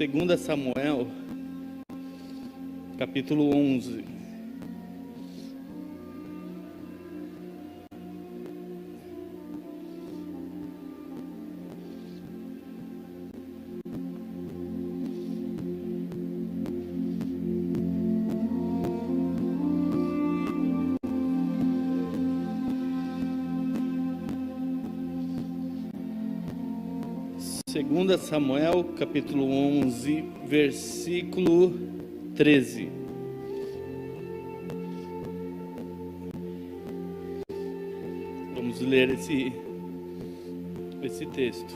Segunda Samuel, capítulo 11. Segunda Samuel, capítulo 11, versículo 13. Vamos ler esse texto.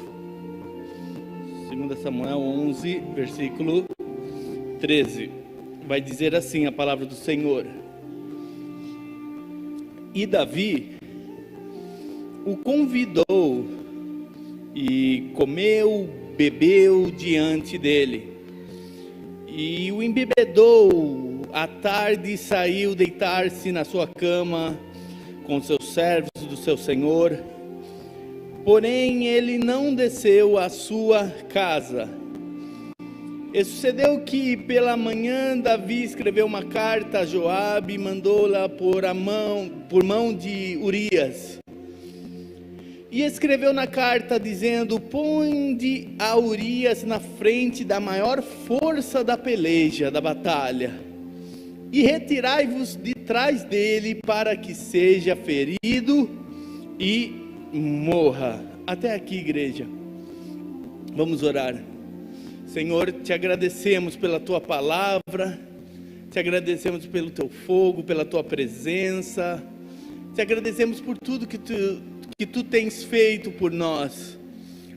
Segunda Samuel 11, versículo 13. Vai dizer assim a palavra do Senhor: E Davi o convidou e comeu, bebeu diante dele, e o embebedou. À tarde saiu deitar-se na sua cama com seus servos do seu senhor, porém ele não desceu à sua casa. E sucedeu que pela manhã Davi escreveu uma carta a Joabe e mandou-la por mão de Urias. E escreveu na carta dizendo: Ponde a Urias na frente da maior força da peleja, da batalha, e retirai-vos de trás dele, para que seja ferido e morra. Até aqui, igreja. Vamos orar. Senhor, te agradecemos pela tua palavra, te agradecemos pelo teu fogo, pela tua presença, te agradecemos por tudo que tu tens feito por nós.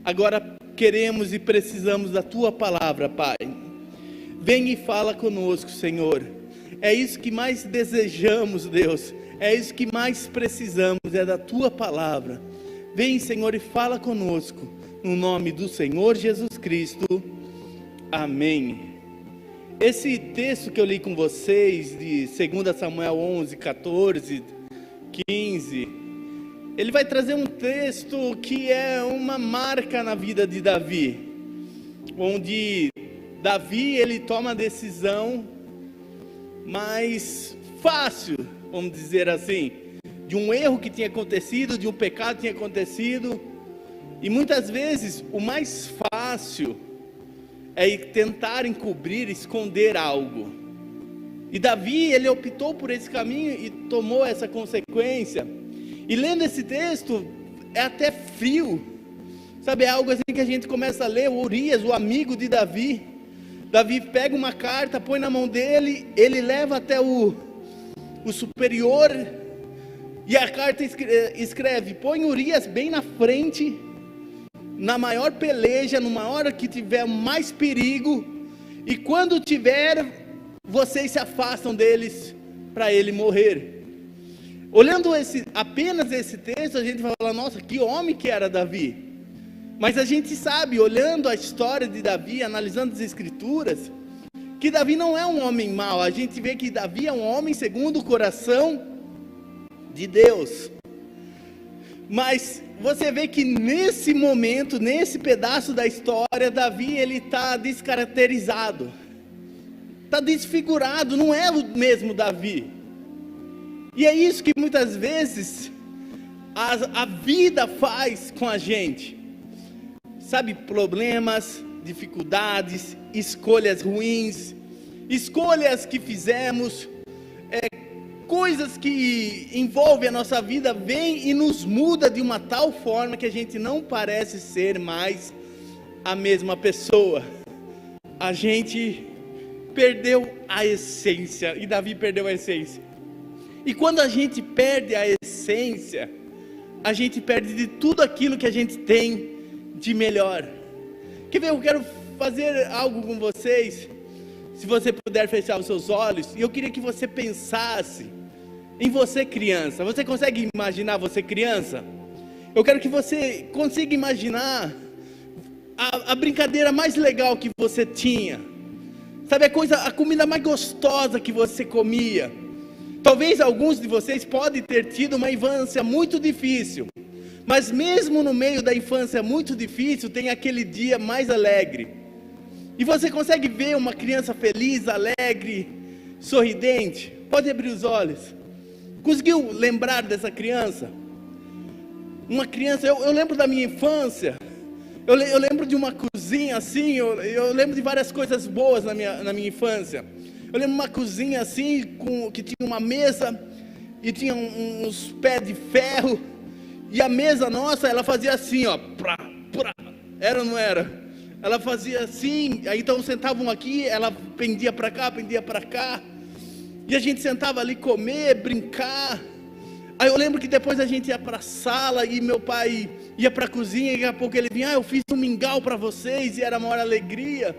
Agora queremos e precisamos da tua palavra, Pai. Vem e fala conosco, Senhor. É isso que mais desejamos, Deus. É isso que mais precisamos, é da tua palavra. Vem, Senhor, e fala conosco, no nome do Senhor Jesus Cristo. Amém. Esse texto que eu li com vocês, de 2 Samuel 11, 14, 15... ele vai trazer um texto que é uma marca na vida de Davi, onde Davi ele toma a decisão mais fácil, vamos dizer assim, de um erro que tinha acontecido, de um pecado que tinha acontecido, e muitas vezes o mais fácil é tentar encobrir, esconder algo. E Davi ele optou por esse caminho e tomou essa consequência. E lendo esse texto, é até frio, sabe, é algo assim que a gente começa a ler. O Urias, o amigo de Davi, Davi pega uma carta, põe na mão dele, ele leva até o superior, e a carta escreve: põe Urias bem na frente, na maior peleja, numa hora que tiver mais perigo, e quando tiver, vocês se afastam deles, para ele morrer. Olhando apenas esse texto, a gente vai falar: nossa, que homem que era Davi. Mas a gente sabe, olhando a história de Davi, analisando as escrituras, que Davi não é um homem mau. A gente vê que Davi é um homem segundo o coração de Deus. Mas você vê que nesse momento, nesse pedaço da história, Davi ele está descaracterizado, está desfigurado, não é o mesmo Davi. E é isso que muitas vezes a vida faz com a gente, sabe, problemas, dificuldades, escolhas ruins, escolhas que fizemos, coisas que envolvem a nossa vida, vem e nos muda de uma tal forma que a gente não parece ser mais a mesma pessoa. A gente perdeu a essência, e Davi perdeu a essência. E quando a gente perde a essência, a gente perde de tudo aquilo que a gente tem de melhor. Quer ver? Eu quero fazer algo com vocês. Se você puder fechar os seus olhos, e eu queria que você pensasse em você criança. Você consegue imaginar você criança? Eu quero que você consiga imaginar a brincadeira mais legal que você tinha. Sabe, a comida mais gostosa que você comia. Talvez alguns de vocês podem ter tido uma infância muito difícil, mas mesmo no meio da infância muito difícil, tem aquele dia mais alegre, E você consegue ver uma criança feliz, alegre, sorridente? Pode abrir os olhos. Conseguiu lembrar dessa criança? Uma criança, eu lembro da minha infância. Eu lembro de uma cozinha assim, eu lembro de várias coisas boas na minha infância. Eu lembro de uma cozinha assim, que tinha uma mesa e tinha uns pés de ferro. E a mesa nossa, ela fazia assim, ó. Era ou não era? Ela fazia assim, aí então sentavam aqui, ela pendia para cá. E a gente sentava ali comer, brincar. Aí eu lembro que depois a gente ia para a sala e meu pai ia para a cozinha e daqui a pouco ele vinha, eu fiz um mingau para vocês, e era a maior alegria.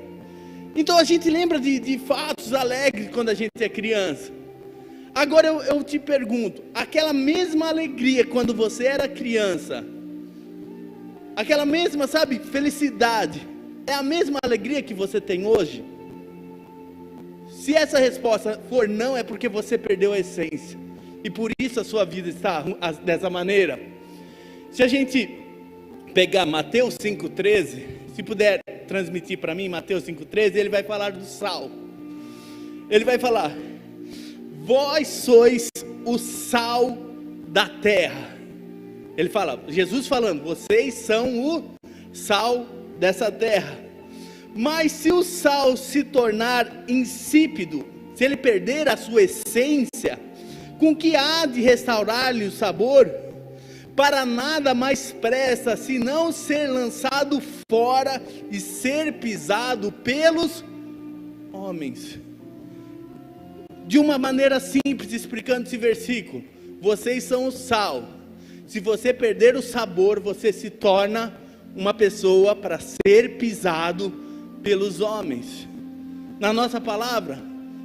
Então a gente lembra de fatos alegres quando a gente é criança. Agora eu te pergunto, aquela mesma alegria quando você era criança, aquela mesma, sabe, felicidade, é a mesma alegria que você tem hoje? Se essa resposta for não, é porque você perdeu a essência, e por isso a sua vida está dessa maneira. Se a gente pegar Mateus 5,13, se puder transmitir para mim, Mateus 5,13, ele vai falar do sal. Ele vai falar: vós sois o sal da terra. Ele fala, Jesus falando, vocês são o sal dessa terra. Mas se o sal se tornar insípido, se ele perder a sua essência, com que há de restaurar-lhe o sabor? Para nada mais presta, senão ser lançado fora e ser pisado pelos homens. De uma maneira simples, explicando esse versículo, vocês são o sal. Se você perder o sabor, você se torna uma pessoa para ser pisado pelos homens. Na nossa palavra,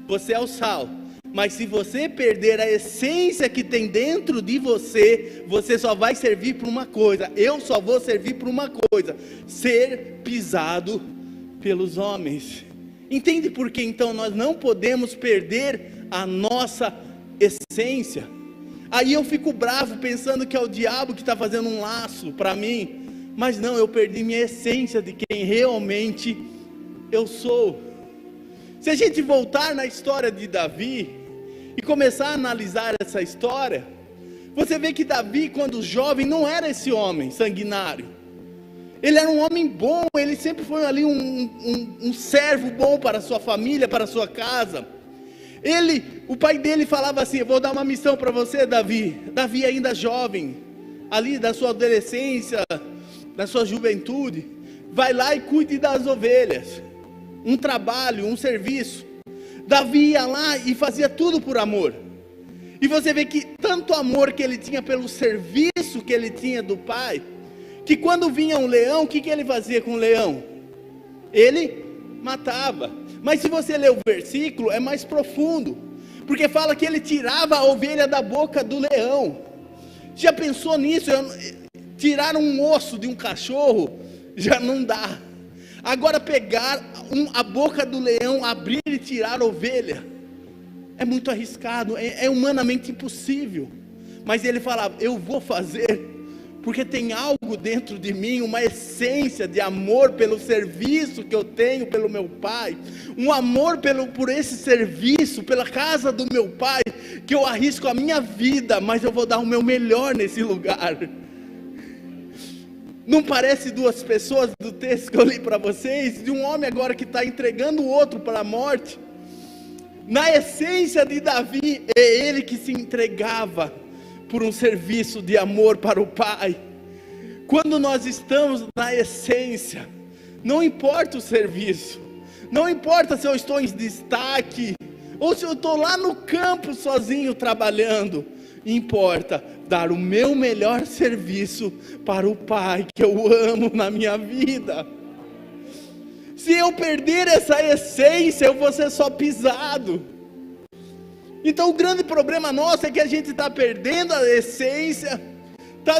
você é o sal. Mas se você perder a essência que tem dentro de você, você só vai servir para uma coisa. Eu só vou servir para uma coisa: ser pisado pelos homens. Entende por que então nós não podemos perder a nossa essência? Aí eu fico bravo pensando que é o diabo que está fazendo um laço para mim. Mas não, eu perdi minha essência de quem realmente eu sou. Se a gente voltar na história de Davi e começar a analisar essa história, você vê que Davi, quando jovem, não era esse homem sanguinário. Ele era um homem bom, ele sempre foi ali um servo bom para a sua família, para a sua casa. O pai dele falava assim: eu vou dar uma missão para você, Davi. Davi ainda jovem, ali da sua adolescência, da sua juventude, vai lá e cuide das ovelhas. Um trabalho, um serviço. Davi ia lá e fazia tudo por amor. E você vê que tanto amor que ele tinha pelo serviço que ele tinha do pai, que quando vinha um leão, o que ele fazia com o leão? Ele matava. Mas se você ler o versículo, é mais profundo, porque fala que ele tirava a ovelha da boca do leão. Já pensou nisso? Tirar um osso de um cachorro já não dá. Agora pegar a boca do leão, abrir e tirar a ovelha, é muito arriscado, é humanamente impossível. Mas ele falava: eu vou fazer, porque tem algo dentro de mim, uma essência de amor pelo serviço que eu tenho pelo meu pai, um amor por esse serviço, pela casa do meu pai, que eu arrisco a minha vida, mas eu vou dar o meu melhor nesse lugar. Não parece duas pessoas do texto que eu li para vocês, de um homem agora que está entregando o outro para a morte? Na essência de Davi, é ele que se entregava por um serviço de amor para o pai. Quando nós estamos na essência, não importa o serviço, não importa se eu estou em destaque, ou se eu estou lá no campo sozinho trabalhando, importa dar o meu melhor serviço para o pai que eu amo na minha vida. Se eu perder essa essência, eu vou ser só pisado. Então o grande problema nosso é que a gente está perdendo a essência,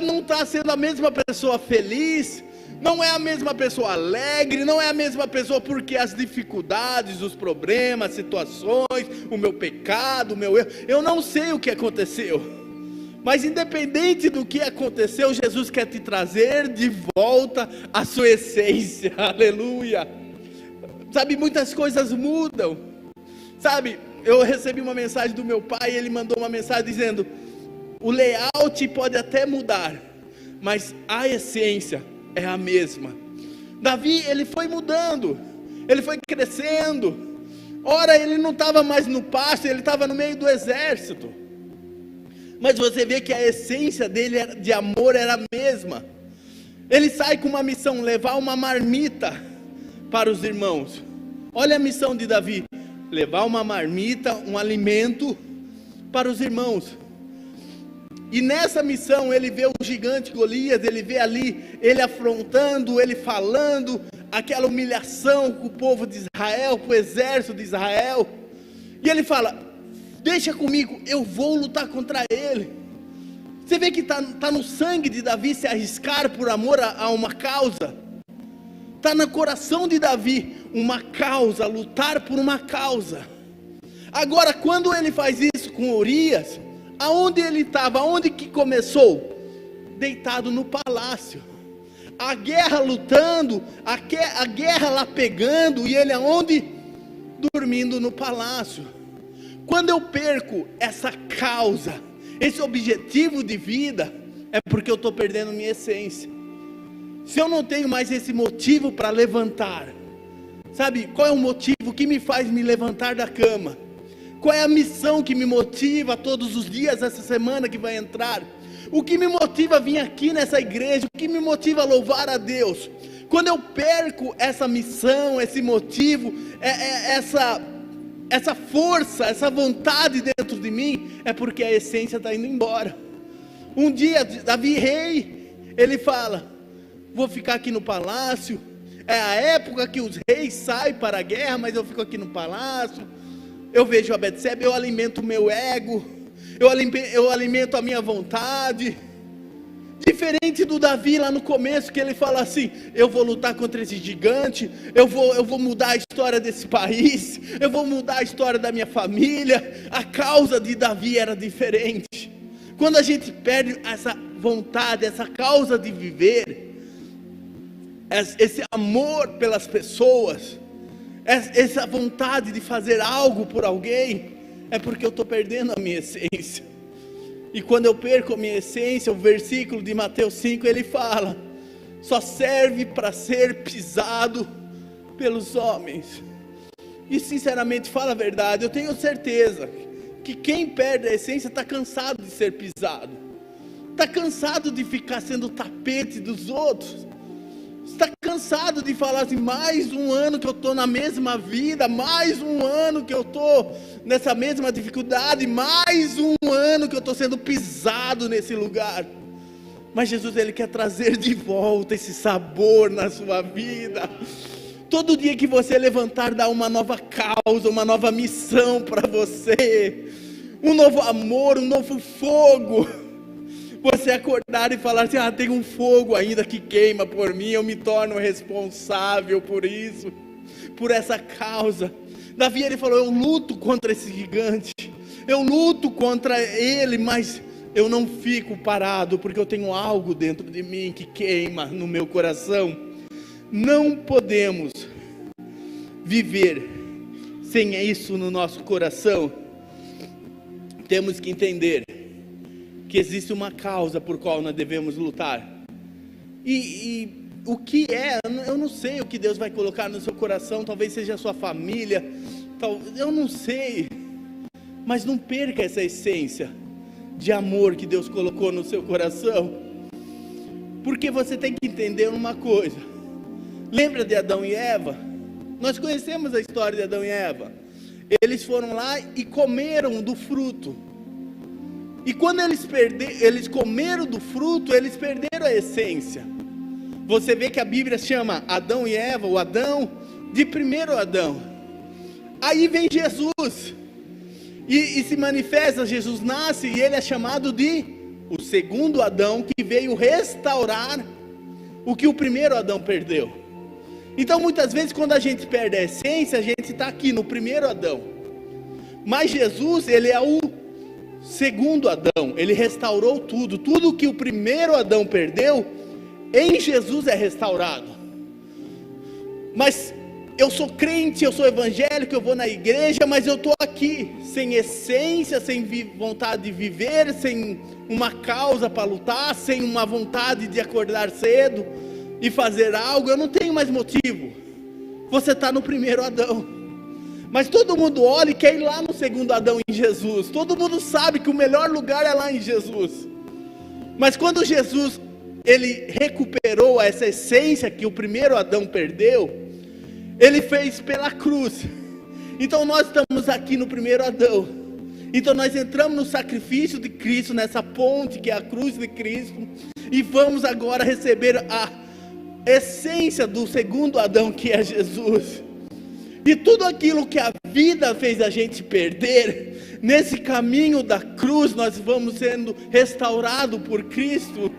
não está sendo a mesma pessoa feliz, não é a mesma pessoa alegre, não é a mesma pessoa, porque as dificuldades, os problemas, as situações, o meu pecado, o meu erro, eu não sei o que aconteceu, mas independente do que aconteceu, Jesus quer te trazer de volta a sua essência. Aleluia. Sabe, muitas coisas mudam. Sabe, eu recebi uma mensagem do meu pai, ele mandou uma mensagem dizendo: o layout pode até mudar, mas a essência é a mesma. Davi, ele foi mudando, ele foi crescendo. Ora, ele não estava mais no pasto, ele estava no meio do exército. Mas você vê que a essência dele de amor era a mesma. Ele sai com uma missão, levar uma marmita para os irmãos. Olha a missão de Davi: levar uma marmita, um alimento para os irmãos. E nessa missão ele vê o gigante Golias, ele vê ali, ele afrontando, ele falando, aquela humilhação com o povo de Israel, com o exército de Israel. E ele fala: deixa comigo, eu vou lutar contra ele. Você vê que está no sangue de Davi se arriscar por amor a uma causa. Está no coração de Davi uma causa, lutar por uma causa. Agora, quando ele faz isso com Urias, aonde ele estava? Aonde que começou? Deitado no palácio. A guerra lutando, a guerra lá pegando, e ele aonde? Dormindo no palácio. Quando eu perco essa causa, esse objetivo de vida, é porque eu estou perdendo minha essência. Se eu não tenho mais esse motivo para levantar, sabe, qual é o motivo que me faz me levantar da cama? Qual é a missão que me motiva todos os dias, essa semana que vai entrar? O que me motiva a vir aqui nessa igreja? O que me motiva a louvar a Deus? Quando eu perco essa missão, esse motivo, essa força, essa vontade dentro de mim, é porque a essência está indo embora. Um dia, Davi rei, ele fala: vou ficar aqui no palácio. É a época que os reis saem para a guerra, mas eu fico aqui no palácio. Eu vejo a Betseba, eu alimento o meu ego, eu alimento a minha vontade. Diferente do Davi lá no começo, que ele fala assim: eu vou lutar contra esse gigante, eu vou mudar a história desse país, eu vou mudar a história da minha família. A causa de Davi era diferente. Quando a gente perde essa vontade, essa causa de viver, esse amor pelas pessoas, essa vontade de fazer algo por alguém, é porque eu estou perdendo a minha essência. E quando eu perco a minha essência, o versículo de Mateus 5, ele fala: só serve para ser pisado pelos homens. E sinceramente, fala a verdade, eu tenho certeza que quem perde a essência está cansado de ser pisado, está cansado de ficar sendo tapete dos outros, está cansado de falar assim: mais um ano que eu estou na mesma vida, mais um ano que eu estou nessa mesma dificuldade, mais um ano que eu estou sendo pisado nesse lugar. Mas Jesus, Ele quer trazer de volta esse sabor na sua vida. Todo dia que você levantar, dá uma nova causa, uma nova missão para você, um novo amor, um novo fogo. Você acordar e falar assim: tem um fogo ainda que queima por mim, eu me torno responsável por isso, por essa causa. Davi, ele falou: eu luto contra esse gigante, eu luto contra ele, mas eu não fico parado, porque eu tenho algo dentro de mim que queima no meu coração. Não podemos viver sem isso no nosso coração. Temos que entender que existe uma causa por qual nós devemos lutar. E o que é, eu não sei o que Deus vai colocar no seu coração. Talvez seja a sua família, eu não sei. Mas não perca essa essência de amor que Deus colocou no seu coração. Porque você tem que entender uma coisa. Lembra de Adão e Eva? Nós conhecemos a história de Adão e Eva. Eles foram lá e comeram do fruto. E quando eles comeram do fruto, eles perderam a essência. Você vê que a Bíblia chama Adão e Eva, o Adão, de primeiro Adão. Aí vem Jesus, e se manifesta, Jesus nasce, e ele é chamado de o segundo Adão, que veio restaurar o que o primeiro Adão perdeu. Então muitas vezes quando a gente perde a essência, a gente está aqui no primeiro Adão. Mas Jesus, ele é o segundo Adão, ele restaurou tudo. Tudo que o primeiro Adão perdeu, em Jesus é restaurado. Mas eu sou crente, eu sou evangélico, eu vou na igreja, mas eu estou aqui, sem essência, sem vontade de viver, sem uma causa para lutar, sem uma vontade de acordar cedo e fazer algo. Eu não tenho mais motivo. Você está no primeiro Adão, mas todo mundo olha e quer ir lá no segundo Adão, em Jesus. Todo mundo sabe que o melhor lugar é lá em Jesus. Mas quando Jesus, ele recuperou essa essência que o primeiro Adão perdeu, ele fez pela cruz. Então nós estamos aqui no primeiro Adão. Então nós entramos no sacrifício de Cristo, nessa ponte que é a cruz de Cristo, e vamos agora receber a essência do segundo Adão, que é Jesus. E tudo aquilo que a vida fez a gente perder, nesse caminho da cruz nós vamos sendo restaurados por Cristo.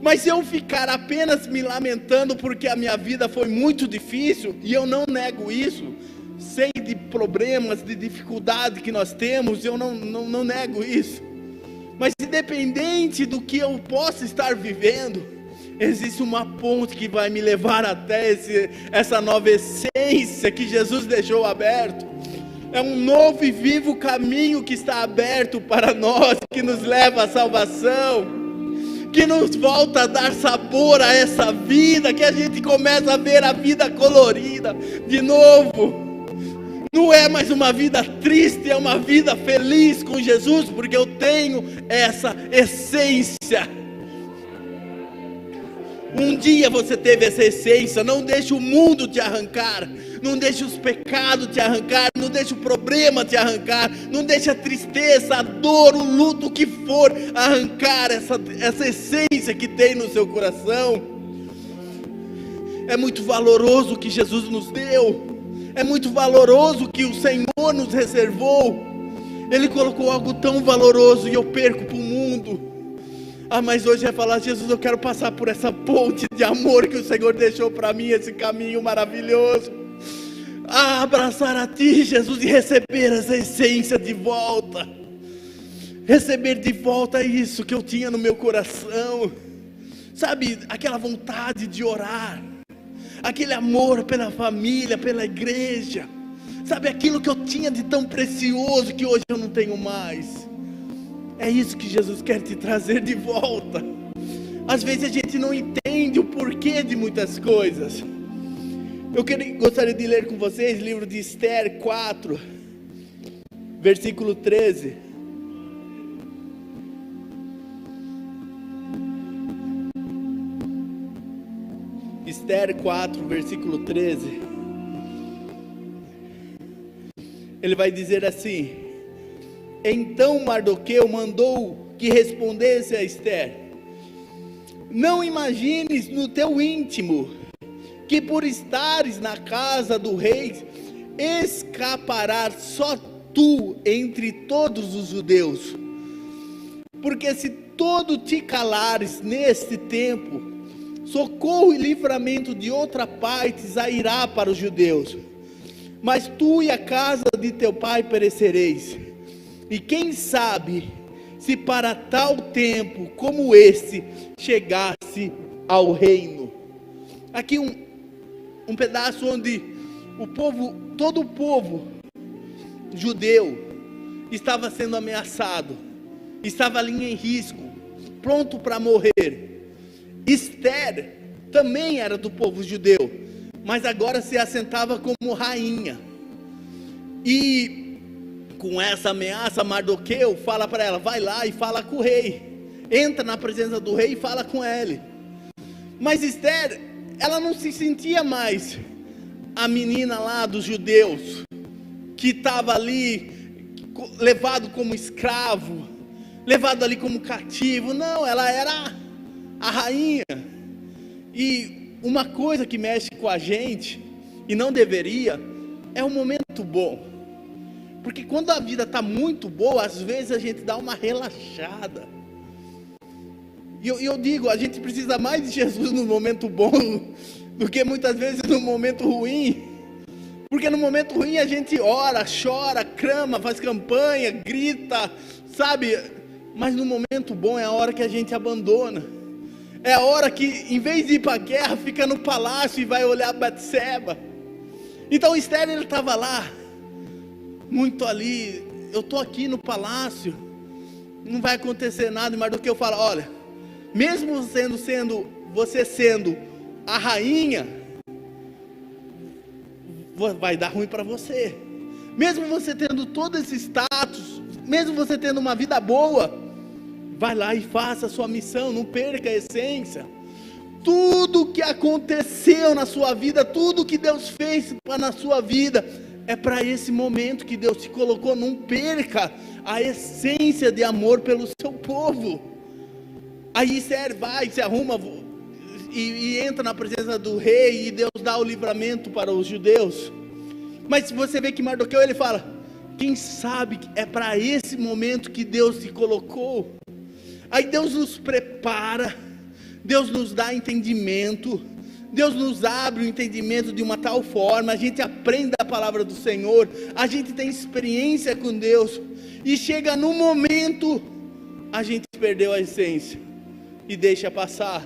Mas se eu ficar apenas me lamentando porque a minha vida foi muito difícil, e eu não nego isso, sei de problemas, de dificuldade que nós temos, eu não nego isso, mas independente do que eu possa estar vivendo, existe uma ponte que vai me levar até essa nova essência que Jesus deixou aberto. É um novo e vivo caminho que está aberto para nós, que nos leva à salvação, que nos volta a dar sabor a essa vida, que a gente começa a ver a vida colorida de novo. Não é mais uma vida triste, é uma vida feliz com Jesus, porque eu tenho essa essência. Um dia você teve essa essência. Não deixe o mundo te arrancar, não deixe os pecados te arrancar, não deixe o problema te arrancar, não deixe a tristeza, a dor, o luto, o que for, arrancar essa essência que tem no seu coração. É muito valoroso o que Jesus nos deu, é muito valoroso o que o Senhor nos reservou. Ele colocou algo tão valoroso e eu perco para o mundo. Mas hoje é falar: Jesus, eu quero passar por essa ponte de amor que o Senhor deixou para mim, esse caminho maravilhoso. Abraçar a Ti, Jesus, e receber essa essência de volta. Receber de volta isso que eu tinha no meu coração. Sabe, aquela vontade de orar, aquele amor pela família, pela igreja. Sabe, aquilo que eu tinha de tão precioso que hoje eu não tenho mais. É isso que Jesus quer te trazer de volta. Às vezes a gente não entende o porquê de muitas coisas. Eu gostaria de ler com vocês o livro de Esther 4, versículo 13. Esther 4, versículo 13. Ele vai dizer assim: então Mardoqueu mandou que respondesse a Esther: não imagines no teu íntimo que por estares na casa do rei escaparás só tu entre todos os judeus, porque se todo te calares neste tempo, socorro e livramento de outra parte sairá para os judeus, mas tu e a casa de teu pai perecereis. E quem sabe se para tal tempo como este chegasse ao reino. Aqui um pedaço onde todo o povo judeu estava sendo ameaçado, estava ali em risco, pronto para morrer. Esther também era do povo judeu, mas agora se assentava como rainha. E com essa ameaça, Mardoqueu fala para ela: vai lá e fala com o rei, entra na presença do rei e fala com ele. Mas Esther, ela não se sentia mais a menina lá dos judeus, que estava ali levado como escravo, levado ali como cativo. Não, ela era a rainha. E uma coisa que mexe com a gente, e não deveria, é o momento bom. Porque quando a vida está muito boa, às vezes a gente dá uma relaxada. E eu digo, a gente precisa mais de Jesus no momento bom do que muitas vezes no momento ruim. Porque no momento ruim a gente ora, chora, clama, faz campanha, grita, sabe? Mas no momento bom é a hora que a gente abandona. É a hora que, em vez de ir para a guerra, fica no palácio e vai olhar Batseba. Então Esther, ele estava lá, muito ali. Eu estou aqui no palácio, não vai acontecer nada. Mas do que eu falo, olha, mesmo você sendo a rainha, vai dar ruim para você. Mesmo você tendo todo esse status, mesmo você tendo uma vida boa, vai lá e faça a sua missão, não perca a essência. Tudo que aconteceu na sua vida, tudo que Deus fez na sua vida, é para esse momento que Deus te colocou. Não perca a essência de amor pelo seu povo. Aí Esther vai, se arruma e entra na presença do rei, e Deus dá o livramento para os judeus. Mas você vê que Mardoqueu, ele fala, quem sabe é para esse momento que Deus te colocou. Aí Deus nos prepara, Deus nos dá entendimento, Deus nos abre o entendimento de uma tal forma, a gente aprende a palavra do Senhor, a gente tem experiência com Deus, e chega no momento, a gente perdeu a essência, e deixa passar.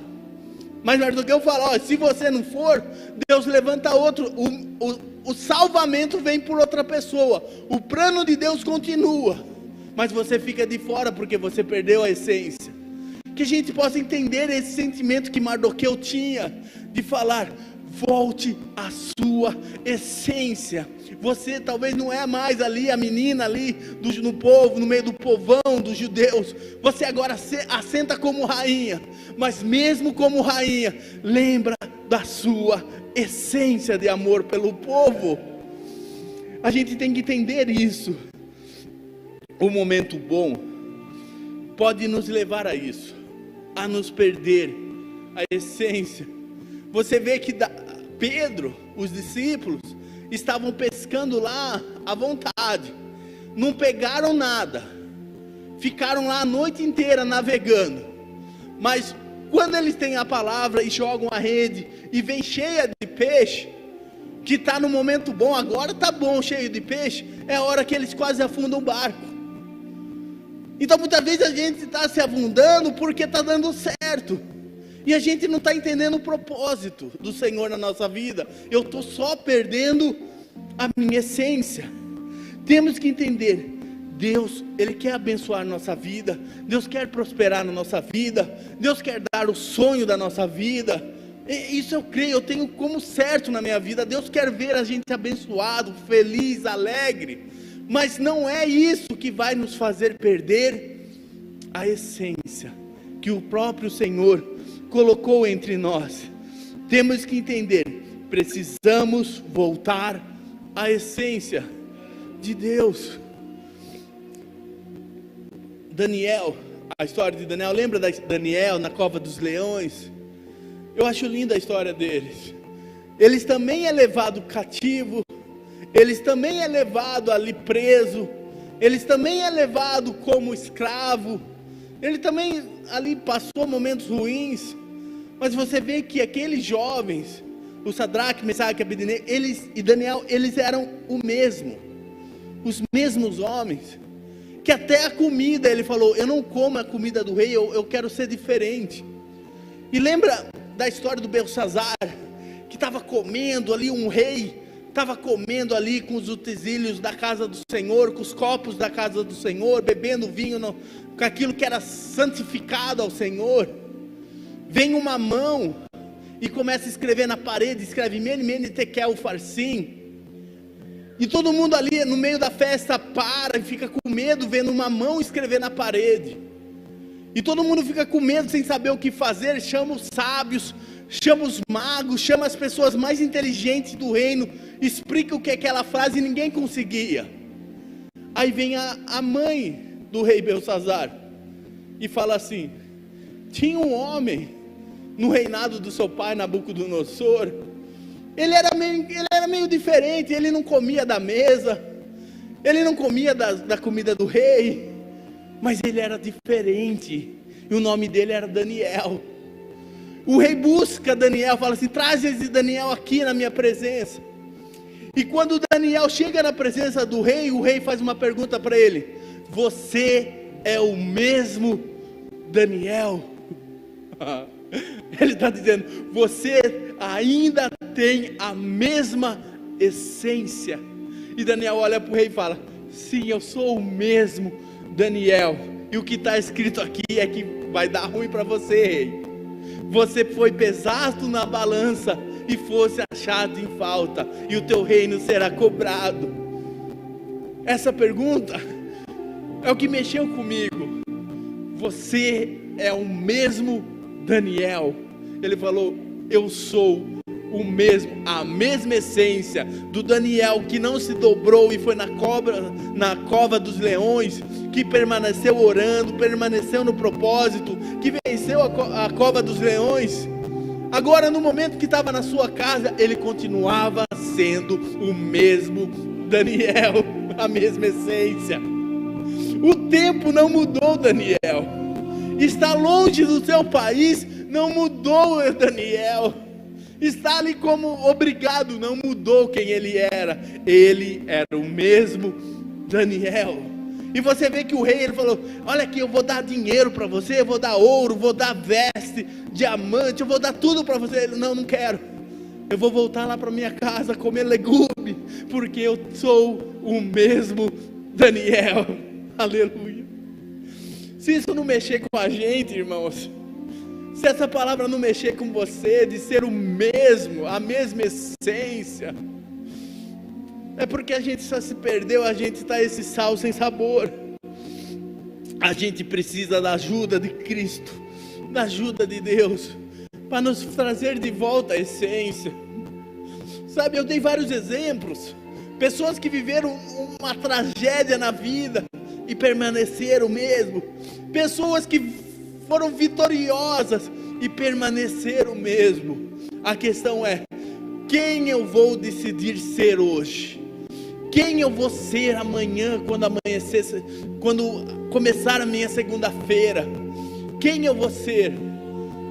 Mas Mardoqueu fala, ó, se você não for, Deus levanta outro, o salvamento vem por outra pessoa, o plano de Deus continua, mas você fica de fora porque você perdeu a essência. Que a gente possa entender esse sentimento que Mardoqueu tinha, de falar, volte à sua essência. Você talvez não é mais ali a menina ali no povo, no meio do povão dos judeus. Você agora assenta como rainha, mas mesmo como rainha, lembra da sua essência de amor pelo povo. A gente tem que entender isso. O momento bom pode nos levar a isso, a nos perder a essência. Você vê que Pedro, os discípulos, estavam pescando lá à vontade, não pegaram nada, ficaram lá a noite inteira navegando, mas quando eles têm a palavra e jogam a rede e vem cheia de peixe, que está no momento bom, agora está bom, cheio de peixe, é a hora que eles quase afundam o barco. Então muitas vezes a gente está se afundando porque está dando certo, e a gente não está entendendo o propósito do Senhor na nossa vida. Eu estou só perdendo a minha essência. Temos que entender, Deus, Ele quer abençoar a nossa vida, Deus quer prosperar na nossa vida, Deus quer dar o sonho da nossa vida. Isso eu creio, eu tenho como certo na minha vida. Deus quer ver a gente abençoado, feliz, alegre. Mas não é isso que vai nos fazer perder a essência que o próprio Senhor colocou entre nós. Temos que entender, precisamos voltar à essência de Deus. Daniel, a história de Daniel, lembra da Daniel na cova dos leões? Eu acho linda a história deles. Eles também é levado cativo, eles também é levado ali preso, eles também é levado como escravo, ele também ali passou momentos ruins, mas você vê que aqueles jovens, o Sadraque, Mesaque, Abednego, e Daniel, eles eram os mesmos homens, que até a comida, ele falou, eu não como a comida do rei, eu quero ser diferente. E lembra da história do Belsazar, que estava comendo ali, um rei, estava comendo ali com os utensílios da casa do Senhor, com os copos da casa do Senhor, bebendo vinho com aquilo que era santificado ao Senhor. Vem uma mão e começa a escrever na parede, escreve Mene, Mene, Tekel, Farsim. E todo mundo ali no meio da festa para e fica com medo, vendo uma mão escrever na parede. E todo mundo fica com medo, sem saber o que fazer, chama os sábios, chama os magos, chama as pessoas mais inteligentes do reino, explica o que é aquela frase e ninguém conseguia. Aí vem a mãe do rei Belsazar e fala assim, tinha um homem no reinado do seu pai Nabucodonosor, ele era meio diferente, ele não comia da mesa, ele não comia da comida do rei, mas ele era diferente, e o nome dele era Daniel. O rei busca Daniel, fala assim, traz esse Daniel aqui na minha presença. E quando Daniel chega na presença do rei, o rei faz uma pergunta para ele, você é o mesmo Daniel? Ele está dizendo: você ainda tem a mesma essência. E Daniel olha para o rei e fala: sim, eu sou o mesmo Daniel. E o que está escrito aqui é que vai dar ruim para você, rei. Você foi pesado na balança e fosse achado em falta, e o teu reino será cobrado. Essa pergunta é o que mexeu comigo. Você é o mesmo Daniel? Ele falou: eu sou o mesmo, a mesma essência do Daniel que não se dobrou e foi na cova dos leões, que permaneceu orando, permaneceu no propósito, que venceu a cova dos leões. Agora, no momento que estava na sua casa, ele continuava sendo o mesmo Daniel, a mesma essência. O tempo não mudou Daniel. Está longe do seu país não mudou Daniel. Está ali como obrigado, não mudou quem ele era. Ele era o mesmo Daniel. E você vê que o rei, ele falou: olha aqui, eu vou dar dinheiro para você, eu vou dar ouro, vou dar veste, diamante, eu vou dar tudo para você. Ele: não quero. Eu vou voltar lá para minha casa, comer legume, porque eu sou o mesmo Daniel. Aleluia. Se isso não mexer com a gente, irmãos, se essa palavra não mexer com você, de ser o mesmo, a mesma essência, é porque a gente só se perdeu, a gente está esse sal sem sabor. A gente precisa da ajuda de Cristo, da ajuda de Deus, para nos trazer de volta a essência. Sabe, eu dei vários exemplos, pessoas que viveram uma tragédia na vida e permaneceram mesmo, pessoas que foram vitoriosas e permaneceram mesmo. A questão é: quem eu vou decidir ser hoje? Quem eu vou ser amanhã, quando amanhecer, quando começar a minha segunda-feira? Quem eu vou ser?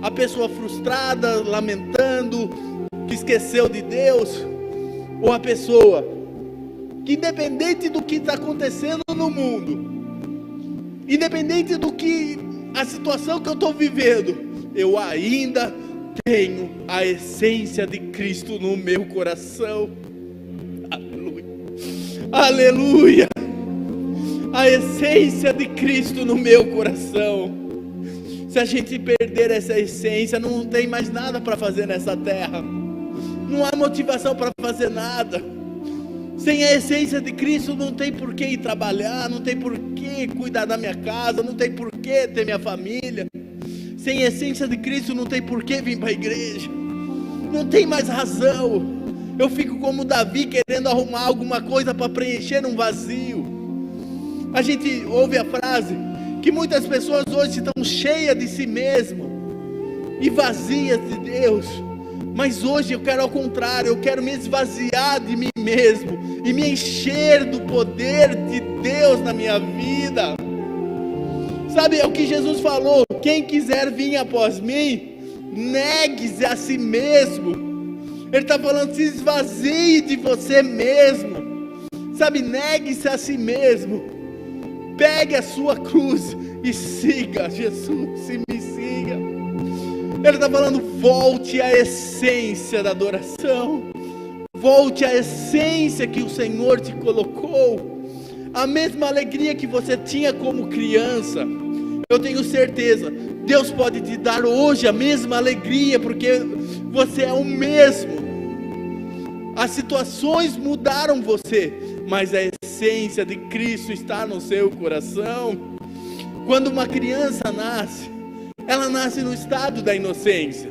A pessoa frustrada, lamentando, que esqueceu de Deus? Ou a pessoa que, independente do que está acontecendo no mundo, independente do que a situação que eu estou vivendo, eu ainda tenho a essência de Cristo no meu coração? Aleluia, aleluia, a essência de Cristo no meu coração. Se a gente perder essa essência, não tem mais nada para fazer nessa terra, não há motivação para fazer nada. Sem a essência de Cristo, não tem por que ir trabalhar, não tem por que cuidar da minha casa, não tem por que ter minha família. Sem a essência de Cristo, não tem por que vir para a igreja, não tem mais razão. Eu fico como Davi, querendo arrumar alguma coisa para preencher um vazio. A gente ouve a frase que muitas pessoas hoje estão cheias de si mesmo e vazias de Deus. Mas hoje eu quero ao contrário, eu quero me esvaziar de mim mesmo e me encher do poder de Deus na minha vida. Sabe, é o que Jesus falou: quem quiser vir após mim, negue-se a si mesmo. Ele está falando: se esvazie de você mesmo. Sabe, negue-se a si mesmo. Pegue a sua cruz e siga Jesus, e me siga. Ele está falando: volte à essência da adoração, volte à essência que o Senhor te colocou, a mesma alegria que você tinha como criança. Eu tenho certeza, Deus pode te dar hoje a mesma alegria, porque você é o mesmo. As situações mudaram você, mas a essência de Cristo está no seu coração. Quando uma criança nasce, ela nasce no estado da inocência,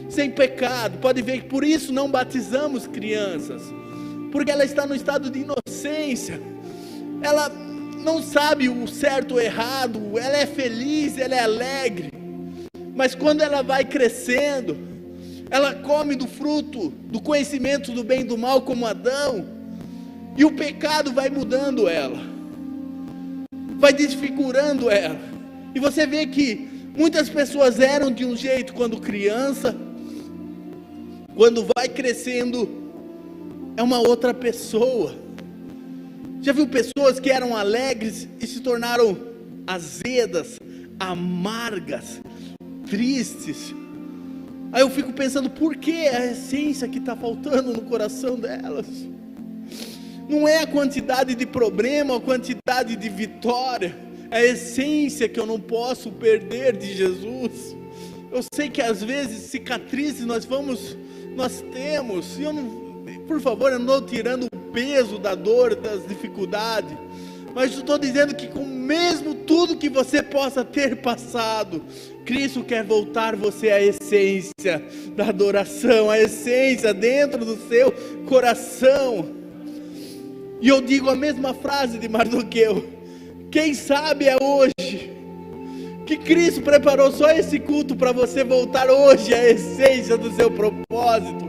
sem pecado. Pode ver que por isso não batizamos crianças, porque ela está no estado de inocência. Ela não sabe o certo ou o errado, ela é feliz, ela é alegre. Mas quando ela vai crescendo, ela come do fruto do conhecimento do bem e do mal, como Adão, e o pecado vai mudando ela, vai desfigurando ela. E você vê que muitas pessoas eram de um jeito quando criança, quando vai crescendo, é uma outra pessoa. Já viu pessoas que eram alegres e se tornaram azedas, amargas, tristes? Aí eu fico pensando, por que a essência que está faltando no coração delas? Não é a quantidade de problema, a quantidade de vitória, é a essência que eu não posso perder de Jesus. Eu sei que às vezes cicatrizes nós temos, e eu não, por favor, eu não estou tirando o peso da dor, das dificuldades, mas eu estou dizendo que com mesmo tudo que você possa ter passado, Cristo quer voltar você à essência da adoração, à essência dentro do seu coração. E eu digo a mesma frase de Mardoqueu: quem sabe é hoje que Cristo preparou só esse culto para você voltar hoje à essência do seu propósito.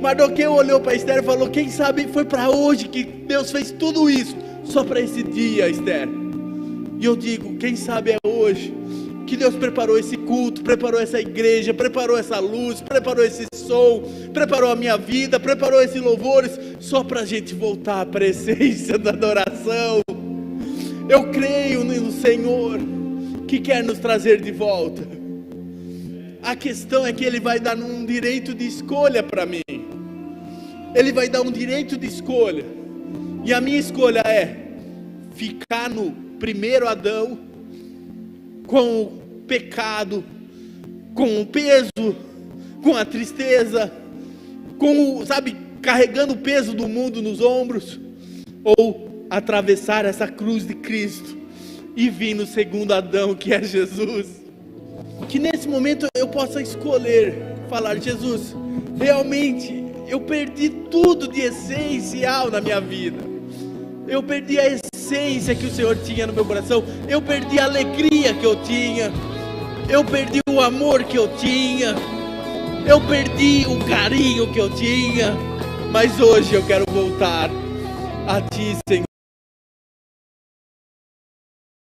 Mardoqueu olhou para Esther e falou: quem sabe foi para hoje que Deus fez tudo isso, só para esse dia, Esther. E eu digo, quem sabe é hoje que Deus preparou esse culto, preparou essa igreja, preparou essa luz, preparou esse som, preparou a minha vida, preparou esses louvores, só para a gente voltar para a essência da adoração. Eu creio no Senhor que quer nos trazer de volta. A questão é que Ele vai dar um direito de escolha para mim. Ele vai dar um direito de escolha. E a minha escolha é ficar no primeiro Adão, com o pecado, com o peso, com a tristeza, carregando o peso do mundo nos ombros, ou atravessar essa cruz de Cristo e vir no segundo Adão, que é Jesus. Que nesse momento eu possa escolher falar: Jesus, realmente eu perdi tudo de essencial na minha vida. Eu perdi a essência que o Senhor tinha no meu coração. Eu perdi a alegria que eu tinha. Eu perdi o amor que eu tinha. Eu perdi o carinho que eu tinha. Mas hoje eu quero voltar a Ti, Senhor.